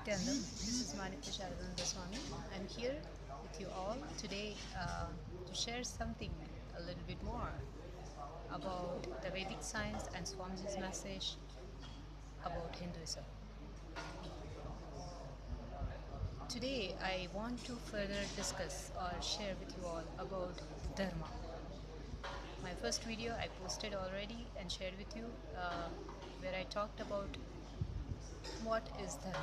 Nityandam. This is Manitya Sharananda Swami. I'm here with you all today to share something a little bit more about the Vedic science and Swamiji's message about Hinduism. Today, I want to further discuss or share with you all about Dharma. My first video I posted already and shared with you where I talked about what is Dharma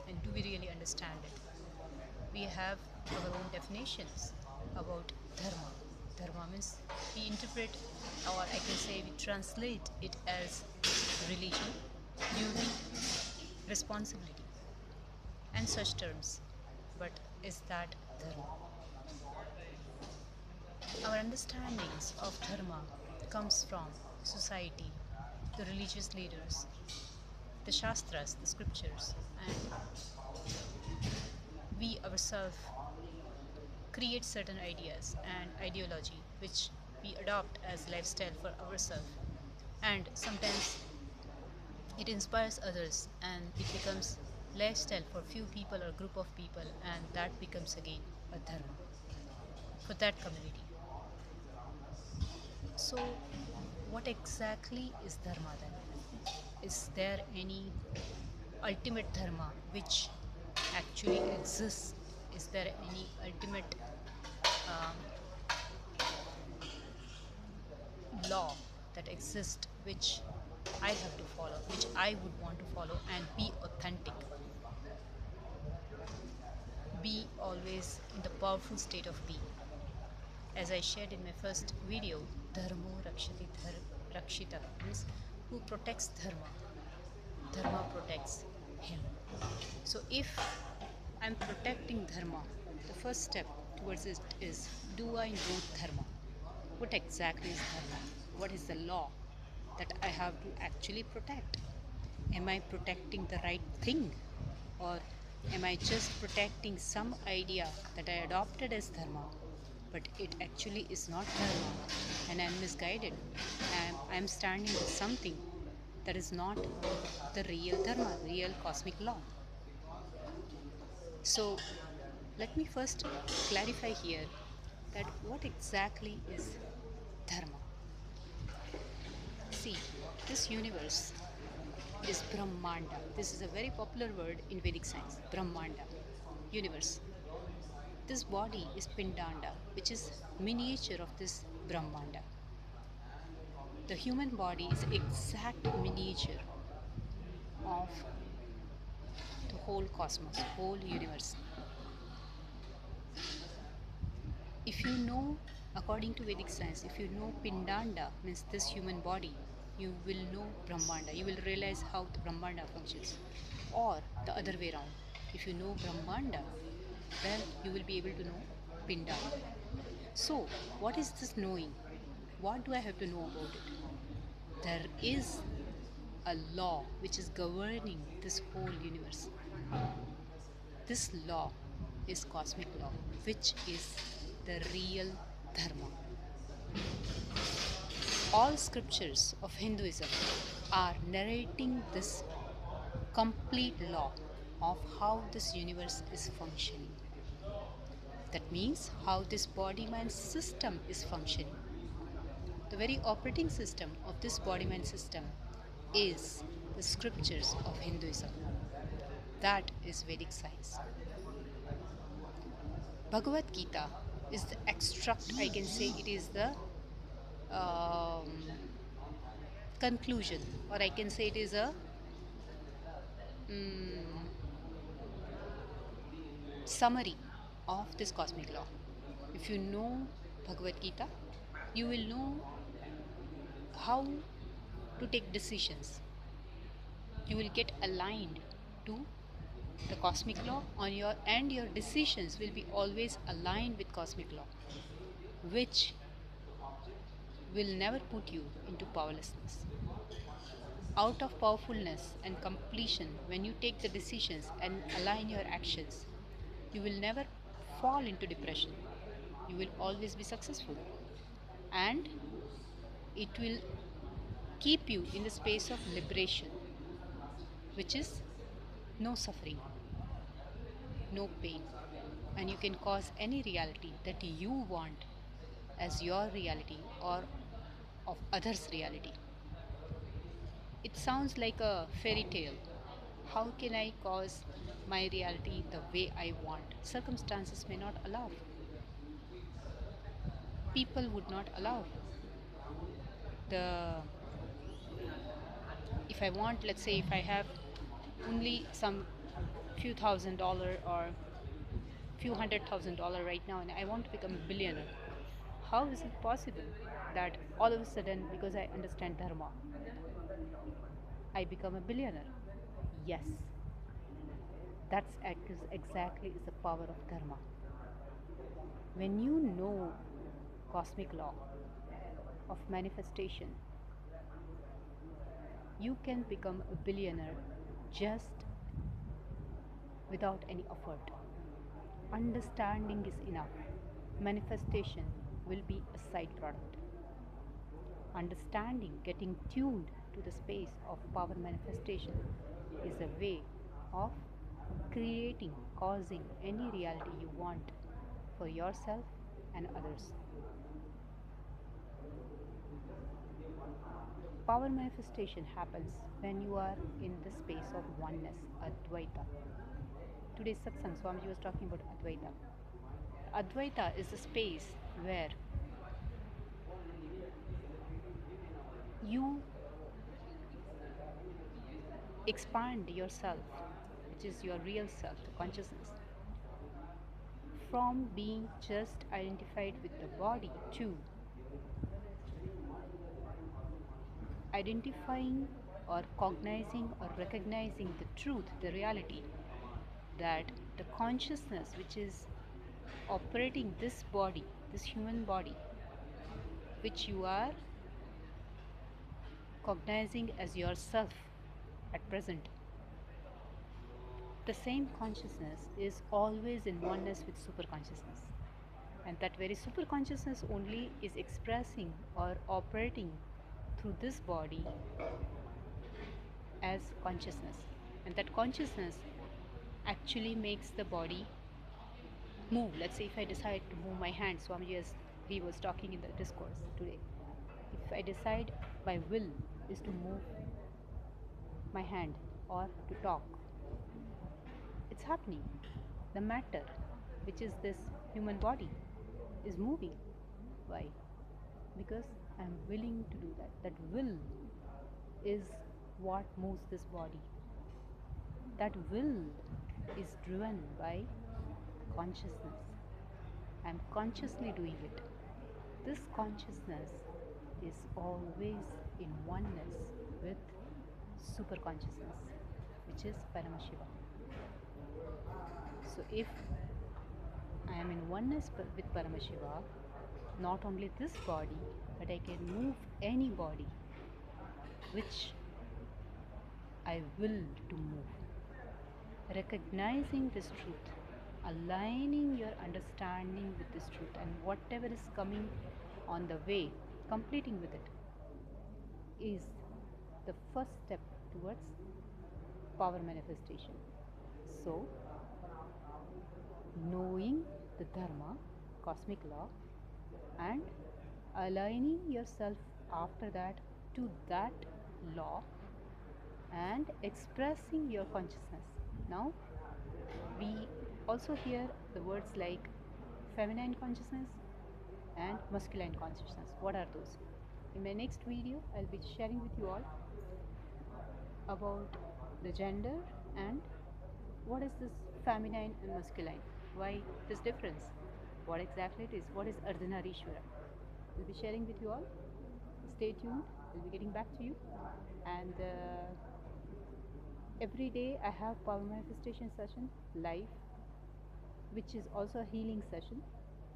and do we really understand it. We have our own definitions about Dharma. Dharma means we interpret, or I can say we translate it as religion, duty, responsibility, and such terms. But is that Dharma? Our understandings of Dharma comes from society, the religious leaders, the Shastras, the scriptures, and we ourselves create certain ideas and ideology which we adopt as lifestyle for ourselves, and sometimes it inspires others and it becomes lifestyle for few people or group of people, and that becomes again a dharma for that community. So what exactly is dharma then? Is there any ultimate dharma which actually exists? Is there any ultimate um, law that exists which I have to follow, which I would want to follow and be authentic, be always in the powerful state of being? As I shared in my first video, Dharmo Rakshati Rakshitaha means who protects Dharma, Dharma protects him. So if I'm protecting Dharma, the first step towards it is, do I know Dharma? What exactly is Dharma? What is the law that I have to actually protect? Am I protecting the right thing? Or am I just protecting some idea that I adopted as Dharma, but it actually is not Dharma and I'm misguided? I'm standing with something that is not the real Dharma, real cosmic law. So let me first clarify here that what exactly is Dharma. See, this universe is Brahmanda. This is a very popular word in Vedic science. Brahmanda, universe. This body is Pindanda, which is miniature of this Brahmanda. The human body is exact miniature of the whole cosmos, whole universe. If you know, according to Vedic science, if you know Pindanda means this human body, you will know Brahmanda. You will realize how the Brahmanda functions. Or the other way around. If you know Brahmanda, well, you will be able to know Pindanda. So, what is this knowing? What do I have to know about it? There is a law which is governing this whole universe. This law is cosmic law, which is the real Dharma. All scriptures of Hinduism are narrating this complete law of how this universe is functioning. That means how this body mind system is functioning. The very operating system of this body mind system is the scriptures of Hinduism. That is Vedic science. Bhagavad Gita is the extract, I can say it is the um, conclusion, or I can say it is a summary of this cosmic law. If you know Bhagavad Gita, you will know how to take decisions. You will get aligned to the cosmic law on your, and your decisions will be always aligned with cosmic law, which will never put you into powerlessness. Out of powerfulness and completion, when you take the decisions and align your actions, you will never fall into depression. You will always be successful, and it will keep you in the space of liberation, which is no suffering. no pain, and you can cause any reality that you want as your reality or of others' reality. It sounds like a fairy tale. How can I cause my reality the way I want? Circumstances may not allow, people would not allow. The If I want, let's say, if I have only some few $1,000 or few $100,000 right now and I want to become a billionaire, how is it possible that all of a sudden, because I understand Dharma, I become a billionaire? Yes, exactly is the power of Dharma. When you know cosmic law of manifestation, you can become a billionaire just without any effort. Understanding is enough. Manifestation will be a side product. Understanding, getting tuned to the space of power manifestation is a way of creating, causing any reality you want for yourself and others. Power manifestation happens when you are in the space of oneness, Advaita. Today's satsang, Swamiji was talking about Advaita. Advaita is a space where you expand yourself, which is your real self, the consciousness, from being just identified with the body to identifying or cognizing or recognizing the truth, the reality, that the consciousness which is operating this body, this human body, which you are cognizing as yourself at present, the same consciousness is always in oneness with superconsciousness. And that very superconsciousness only is expressing or operating through this body as consciousness. And that consciousness actually makes the body move. Let's say if I decide to move my hand, Swamiji, as he was talking in the discourse today, if I decide my will is to move my hand or to talk, it's happening. The matter, which is this human body, is moving. Why? Because I'm willing to do that. That will is what moves this body. That will is driven by consciousness. I'm consciously doing it. This consciousness is always in oneness with superconsciousness, which is Paramashiva. So if I am in oneness with Paramashiva, not only this body, but I can move any body which I will to move. Recognizing this truth, aligning your understanding with this truth, and whatever is coming on the way, completing with it, is the first step towards power manifestation. So, knowing the Dharma, cosmic law, and aligning yourself after that to that law and expressing your consciousness. Now, we also hear the words like feminine consciousness and masculine consciousness. What are those? In my next video, I'll be sharing with you all about the gender and what is this feminine and masculine, why this difference, what exactly it is, what is Ardhanarishwara. I'll be sharing with you all. Stay tuned, I'll be getting back to you. And every day I have power manifestation session live, which is also a healing session.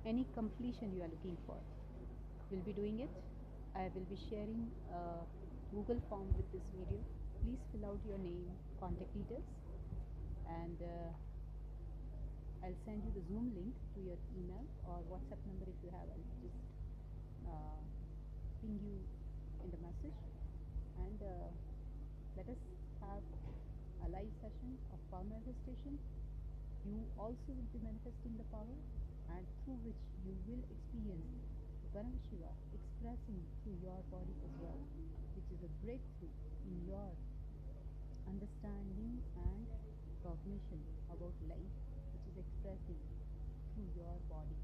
Any completion you are looking for, we'll be doing it. I will be sharing a Google form with this video. Please fill out your name, contact details, and I'll send you the Zoom link to your email or WhatsApp number if you have. I'll just ping you in the message, and let us have a live session of power manifestation You also will be manifesting the power and through which you will experience Param expressing through your body as well, which is a breakthrough in your understanding and cognition about life, which is expressing through your body.